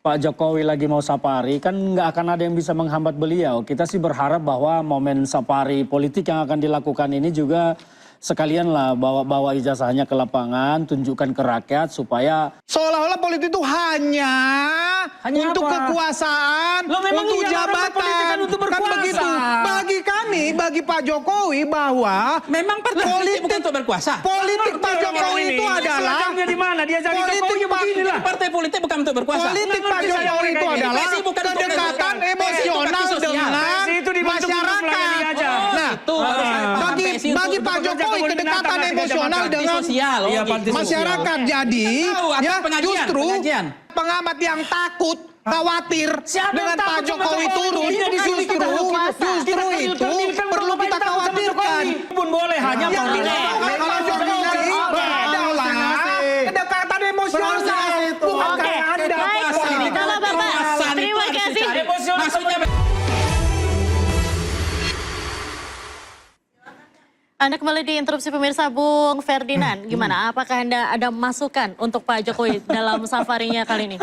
Pak Jokowi lagi mau safari, kan nggak akan ada yang bisa menghambat beliau. Kita sih berharap bahwa momen safari politik yang akan dilakukan ini juga sekalian lah bawa ijazahnya ke lapangan, tunjukkan ke rakyat supaya seolah-olah politik itu hanya untuk apa? Kekuasaan, untuk jabatan, untuk kan begitu. Bagi kami, bagi Pak Jokowi bahwa memang partai politik bukan untuk berkuasa. Politik Pak Jokowi itu adalah di mana? Dia jadi Jokowi beginilah. Partai politik bukan untuk berkuasa. Politik Pak Jokowi itu adalah kedekatan emosional dengan masyarakat. Nah, bagi Pak Jokowi kedekatan emosional dengan masyarakat. Jadi ya justru pengamat yang takut, khawatir dengan Pak Jokowi turun, justru itu perlu kita khawatirkan. Pun boleh hanya kalau Jokowi adalah kedekatan emosional, bukan kayak Anda. Kalau Bapak, terima kasih. Maksudnya Anda kembali di interupsi pemirsa. Bung Ferdinand, gimana? Apakah Anda ada masukan untuk Pak Jokowi dalam safarinya kali ini?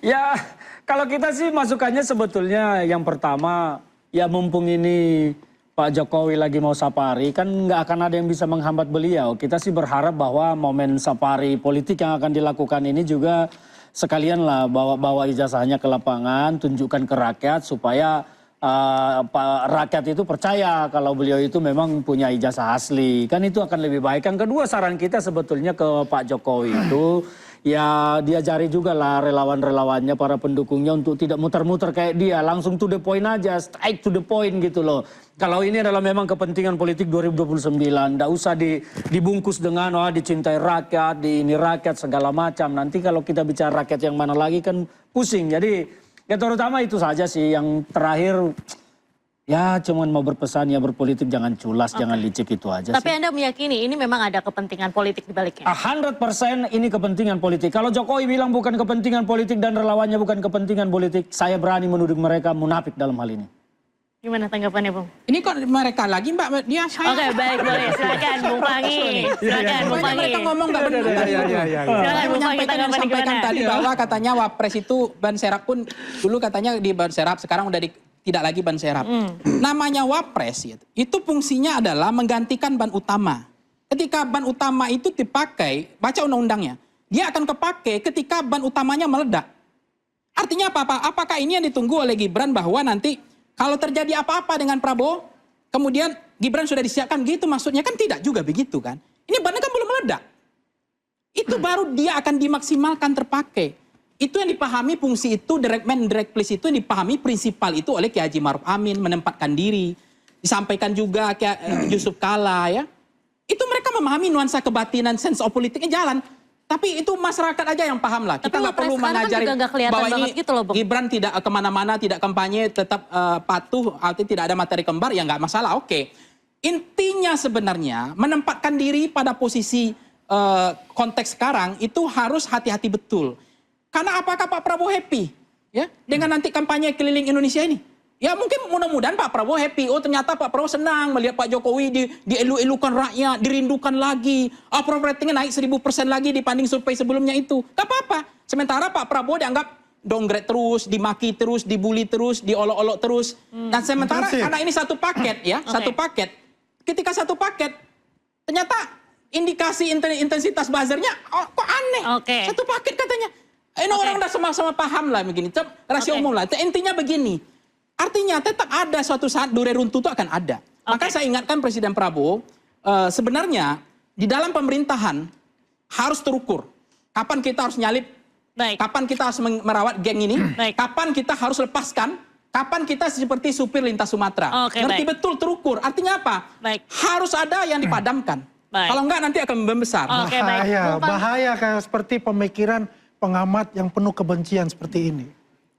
Ya, kalau kita sih masukannya sebetulnya yang pertama, ya mumpung ini Pak Jokowi lagi mau safari, kan nggak akan ada yang bisa menghambat beliau. Kita sih berharap bahwa momen safari politik yang akan dilakukan ini juga sekalian lah bawa ijazahnya ke lapangan, tunjukkan ke rakyat supaya rakyat itu percaya kalau beliau itu memang punya ijazah asli. Kan itu akan lebih baik. Yang kedua, saran kita sebetulnya ke Pak Jokowi itu ya diajari juga lah relawan-relawannya, para pendukungnya untuk tidak muter-muter kayak dia, langsung to the point aja, straight to the point gitu loh. Kalau ini adalah memang kepentingan politik 2029, nggak usah dibungkus dengan dicintai rakyat, di ini rakyat segala macam. Nanti kalau kita bicara rakyat yang mana lagi kan pusing. Jadi ya terutama itu saja sih. Yang terakhir ya cuman mau berpesan ya berpolitik jangan culas, jangan licik, itu aja. Tapi Anda meyakini ini memang ada kepentingan politik di baliknya? 100% ini kepentingan politik. Kalau Jokowi bilang bukan kepentingan politik dan relawannya bukan kepentingan politik, saya berani menuduh mereka munafik dalam hal ini. Gimana tanggapannya, Bung? ini kok mereka lagi Mbak, dia saya. Oke, baik, boleh. Silakan Bung Pangi. Silakan Bung Pangi. Mereka ngomong nggak benar. Silakan Bung Pangi, tanggapan Sampaikan tadi bahwa katanya Wapres itu ban serap pun dulu katanya di ban serap, sekarang udah tidak lagi ban serap. Namanya Wapres itu fungsinya adalah menggantikan ban utama. Ketika ban utama itu dipakai, baca undang-undangnya, dia akan kepakai ketika ban utamanya meledak. Artinya apa? Apakah ini yang ditunggu oleh Gibran bahwa nanti kalau terjadi apa-apa dengan Prabowo, kemudian Gibran sudah disiapkan gitu, maksudnya kan tidak juga begitu kan. Ini bannya kan belum meledak. Itu baru dia akan dimaksimalkan terpakai. Itu yang dipahami fungsi itu, direct man, direct place itu yang dipahami prinsipal itu oleh Kiai Haji Maruf Amin, menempatkan diri. Disampaikan juga Kiai Yusuf Kala ya. Itu mereka memahami nuansa kebatinan, sense of politiknya jalan. Tapi itu masyarakat aja yang paham lah. Kita nggak perlu mengajari bahwa ini gitu loh, Gibran tidak kemana-mana, tidak kampanye, tetap patuh, artinya tidak ada materi kembar, ya nggak masalah, oke. Intinya sebenarnya menempatkan diri pada posisi konteks sekarang itu harus hati-hati betul. Karena apakah Pak Prabowo happy ya dengan nanti kampanye keliling Indonesia ini? Ya mungkin mudah-mudahan Pak Prabowo happy. Oh ternyata Pak Prabowo senang melihat Pak Jokowi dielu-elukan rakyat, dirindukan lagi. Approval ratingnya naik 1000% lagi dibanding survei sebelumnya itu. Gak apa-apa. Sementara Pak Prabowo dianggap downgrade terus, dimaki terus, dibully terus, diolok-olok terus. Dan sementara karena ini satu paket ya, satu paket. Ketika satu paket, ternyata indikasi intensitas buzzernya kok aneh. Satu paket katanya. Ini orang udah sama-sama paham lah begini. Rahasia umum lah. Intinya begini. Artinya tetap ada suatu saat dure runtuh itu akan ada. Maka saya ingatkan Presiden Prabowo, sebenarnya di dalam pemerintahan harus terukur. Kapan kita harus nyalip, kapan kita harus merawat geng ini, kapan kita harus lepaskan, kapan kita seperti supir lintas Sumatera. Ngerti betul terukur. Artinya apa? Harus ada yang dipadamkan. Kalau enggak nanti akan membesar. Bahaya kayak seperti pemikiran pengamat yang penuh kebencian seperti ini.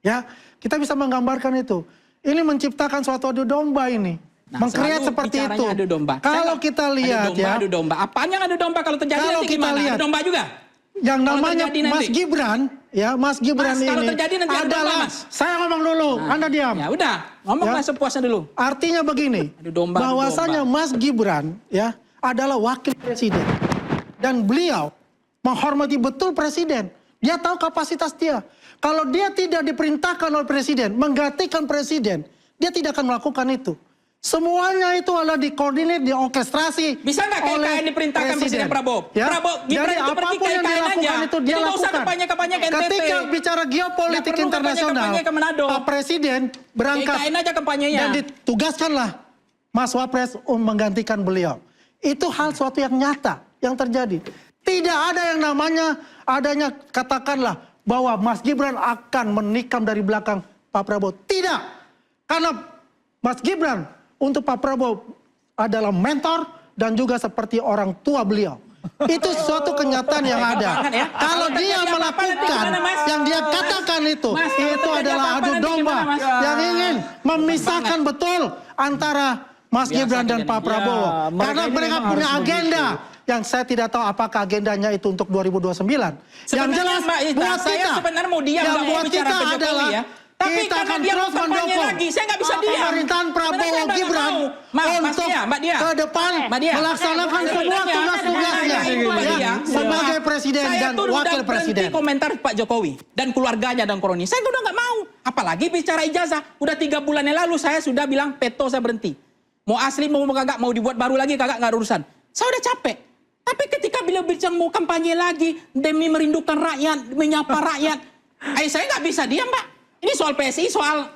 Ya, kita bisa menggambarkan itu. Ini menciptakan suatu adu domba ini. Mengkreat seperti itu. Adu domba. Kalau kita lihat adu domba. Apaan yang adu domba kalau terjadi kalau nanti kita gimana? lihat, Adu domba juga? Yang namanya Mas Gibran, ya Mas Gibran ini kalau terjadi nanti adalah, saya ngomong dulu, Anda diam. Ya udah, ngomonglah sepuasnya dulu. Artinya begini, bahwasanya Mas Gibran ya adalah wakil presiden. Dan beliau menghormati betul presiden. Dia tahu kapasitas dia. Kalau dia tidak diperintahkan oleh presiden, menggantikan presiden, dia tidak akan melakukan itu. Semuanya itu adalah dikoordinir, diorkestrasi. Bisa nggak KKN diperintahkan Presiden Prabowo? Ya? Prabowo Gibran Jadi itu pergi apapun yang KKN dia lakukan aja. itu dia Jadi nggak usah lakukan. kampanye-kampanye ke NTT. Ketika bicara geopolitik Nggak perlu internasional, kampanye-kampanye ke Manado. Pak Presiden berangkat KKN aja kampanyenya. dan ditugaskanlah Mas Wapres untuk menggantikan beliau. Itu hal suatu yang nyata yang terjadi. Tidak ada yang namanya adanya katakanlah bahwa Mas Gibran akan menikam dari belakang Pak Prabowo. Tidak. Karena Mas Gibran untuk Pak Prabowo adalah mentor dan juga seperti orang tua beliau. Itu suatu kenyataan yang ada. Ya. Kalau dia melakukan yang dia katakan itu adalah adu domba yang ingin memisahkan betul antara Mas Gibran dan Pak Prabowo. Karena mereka punya agenda yang saya tidak tahu apakah agendanya itu untuk 2029. Yang jelas buat saya kita, sebenarnya mau diam, yang nggak mau buat bicara kita ke Jokowi adalah ya. Tapi kita karena akan dia terus mau kampanye mendukung lagi, saya nggak bisa diam. pemerintahan Prabowo Sebenarnya saya Gibran nggak mau. untuk Mbak Dia. ke depan Mbak Dia. melaksanakan semua Sebenarnya, tugas-tugasnya Mbak ya, Dia, sebagai presiden saya dan tuh wakil udah presiden. berhenti komentar Pak Jokowi dan keluarganya dan Koroni. Saya udah nggak mau. Apalagi bicara ijazah. Udah 3 bulan yang lalu saya sudah bilang peto saya berhenti. Mau asli mau kagak, mau dibuat baru lagi kagak, nggak urusan. Saya udah capek. Tapi ketika beliau bicara mau kampanye lagi demi merindukan rakyat, menyapa rakyat, saya nggak bisa diam, Pak. Ini soal PSI, soal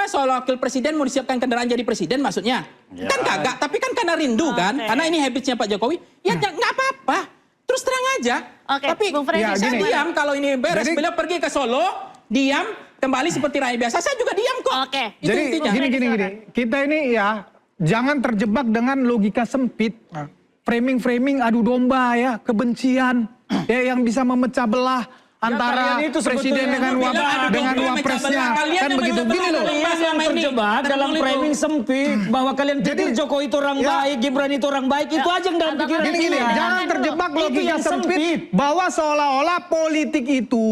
soal wakil presiden mau disiapkan kendaraan jadi presiden maksudnya. Ya. Kan kagak, tapi kan karena rindu kan, karena ini habitsnya Pak Jokowi, ya nggak apa-apa. Terus terang aja. Tapi Bung Freddy, ya, saya diam kalau ini beres. Jadi, beliau pergi ke Solo, diam, kembali seperti rakyat biasa. Saya juga diam kok. Oke. Itu Jadi intinya. gini. Kita ini ya jangan terjebak dengan logika sempit. Framing adu domba ya, kebencian ya yang bisa memecah belah antara kalian itu presiden dengan wapresnya. Kan begitu. Gini loh. Kalian yang terjebak dalam framing sempit bahwa kalian pikir Jokowi itu orang baik, Gibran itu orang baik, itu aja yang dalam pikiran Gini, kalian. jangan terjebak Itu logika yang sempit bahwa seolah-olah politik itu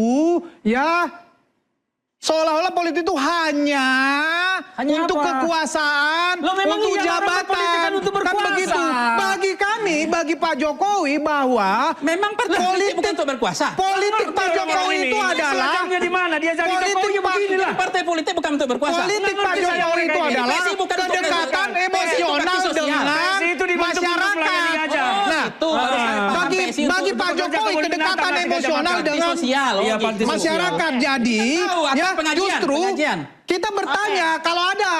ya seolah-olah politik itu hanya untuk apa? kekuasaan, Loh, memang untuk iya, karena politik jabatan. kan untuk Kan berkuasa. begitu. Bagi kami, bagi Pak Jokowi bahwa Memang partai politik bukan untuk berkuasa. politik Pak Jokowi itu adalah Seragamnya di mana? Dia jadi politik Jokowi Pak- beginilah. Partai politik bukan untuk berkuasa. politik Pak ngerti saya Jokowi mereka itu ini. adalah PSI bukan untuk kedekatan berkuasa. emosional PSI itu bakti dengan PSI itu dibentuk untuk masyarakat. melayani aja. Nah, itu harus paham bagi PSI bagi untuk Pak bekerja Jokowi kemudian kedekatan menantang emosional bakti dengan sosial. Iya, gitu. bakti sosial. masyarakat. Jadi Tahu, atas ya pengajian, justru pengajian. kita bertanya kalau ada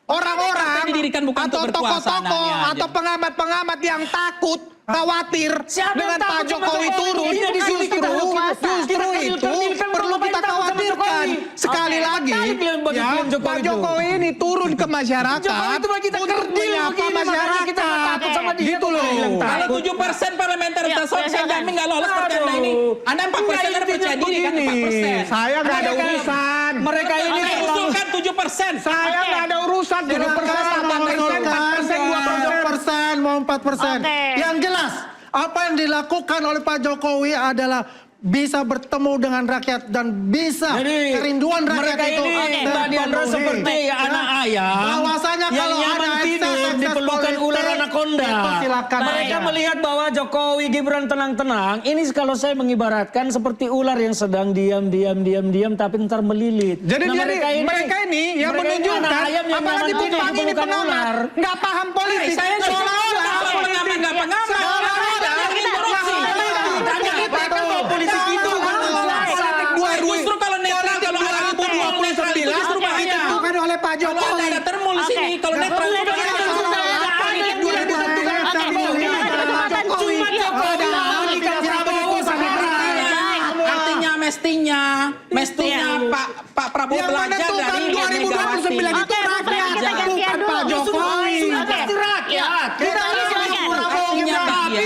orang-orang Partai didirikan bukan atau untuk berkuasa, tokoh-tokoh anaknya atau aja. pengamat-pengamat yang takut khawatir Siapa yang dengan Pak takut sama Jokowi Jokowi? turun, Ini di sini kita berkuasa. justru Kita itu kerdilkan perlu bahwa kita kita takut sama khawatirkan. Jokowi. Sekali Oke. lagi, Kali kalian bagi ya, klaim Jokowi Pak itu. Jokowi ini turun ke masyarakat Jokowi itu bagi kita untuk kerdil menyapa begini, makanya kita nggak takut sama dia. Gitu loh. Kalau 7% parlementer Ya, saya silakan. jamin nggak lolos percaya Aduh. ini. Anda 4% kan percaya diri kan 4%. Saya nggak ada Mereka- urusan. Mereka ini Oke, terlalu- usulkan 7%. Saya nggak ada urusan. 7%, 4%, 2%, mau 4%. Oke. Yang jelas, apa yang dilakukan oleh Pak Jokowi adalah bisa bertemu dengan rakyat dan bisa Jadi kerinduan rakyat mereka itu ini Mbak Diandra terpenuhi. seperti anak ayam Bahwasanya yang kalau nyaman ada tidur ekses dipelukan politik, ular anaconda. itu silakan Mereka aja. melihat bahwa Jokowi Gibran tenang-tenang. Ini kalau saya mengibaratkan seperti ular yang sedang diam tapi ntar melilit. Jadi mereka ini yang mereka ini menunjukkan anak ayam yang apalagi nyaman tidur Bang ini dipelukan pengamat ular. nggak paham politik. Saya Seolah-olah pengamat nggak pengamat. Politik itu Justru kalau netral, kalau ada lampu 20 justru bahaya. bukan oleh Pak Kalau Jokowi. ada termul di sini, kalau netral itu bahaya. Artinya mestinya Pak Prabowo Yang belajar menentukan dari 2029 itu Oke, rakyat, kita gantian bukan dulu. Pak Jokowi. Oke. rakyat. Kita silakan. Artinya bagian.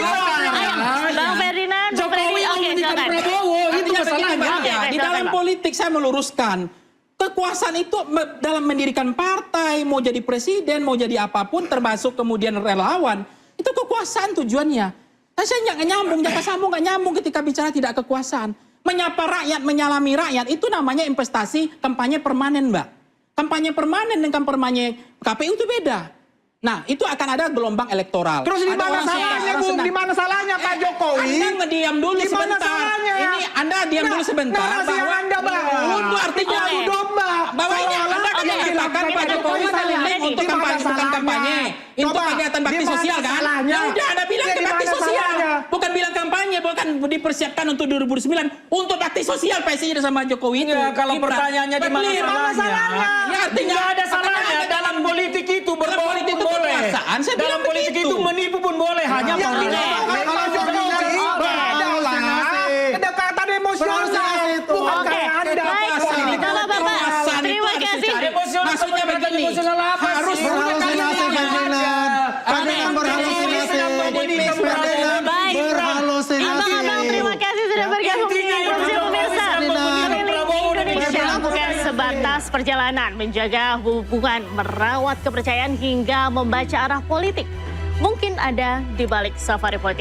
Ayo, Bang Ferdinand, Bang Freddy, oke, silakan. Artinya begini, Mbak Dia, Oke, di silakan, dalam Bang. politik saya meluruskan kekuasaan itu dalam mendirikan partai, mau jadi presiden, mau jadi apapun, termasuk kemudian relawan, itu kekuasaan tujuannya. Tapi saya nggak nyambung, jaka sambung nggak nyambung ketika bicara tidak kekuasaan. Menyapa rakyat, menyalami rakyat, itu namanya investasi kampanye permanen, Mbak. Kampanye permanen dengan kampanye KPU itu beda. Nah, itu akan ada gelombang elektoral. Terus di Ada mana orang suka, salahnya, orang Bung? senang. Di mana salahnya Pak Jokowi? Anda ngediam dulu Di mana sebentar. salahnya ya? Ini Anda diam dulu sebentar. Narasi yang Anda bangun itu artinya adu domba. bahwa ini Seolah-olah Anda kan yang mengatakan dilakukan Pak Jokowi salah. paling untuk Di mana kampanye, bukan salahnya? kampanye, untuk Coba, kegiatan bakti di mana sosial kan? salahnya? Ya udah Anda bilang Ya, ke di bakti mana sosial, salahnya? bukan bilang kampanye, bukan dipersiapkan untuk 2009 untuk bakti sosial PSI sama Jokowi itu. Ya, kalau Gibran. pertanyaannya di mana Betul. salahnya? Ya artinya Nggak ada salahnya dalam politik itu berbohong politik pun itu boleh. kekuasaan, saya Dalam bilang politik begitu. itu menipu pun boleh. Hanya Yang pada- dilakukan Kalau Pak Jokowi adalah kedekatan emosional, itu. bukan Oke, kayak Anda. baik. Kalau Bapak, Kekuasaan itu terima harus kasih. dicari. Emosional Maksudnya seperti begini, emosional apa harus sih? Berhalusinasi Ferdinand. Ferdinand berhalusinasi. Ferdinand Baik. berhalusinasi. Abang-abang, terima kasih sudah bergabung di Interupsi Pemirsa. Keliling Indonesia bukan sebatas perjalanan, menjaga hubungan, merawat kepercayaan hingga membaca arah politik. Mungkin ada di balik safari politik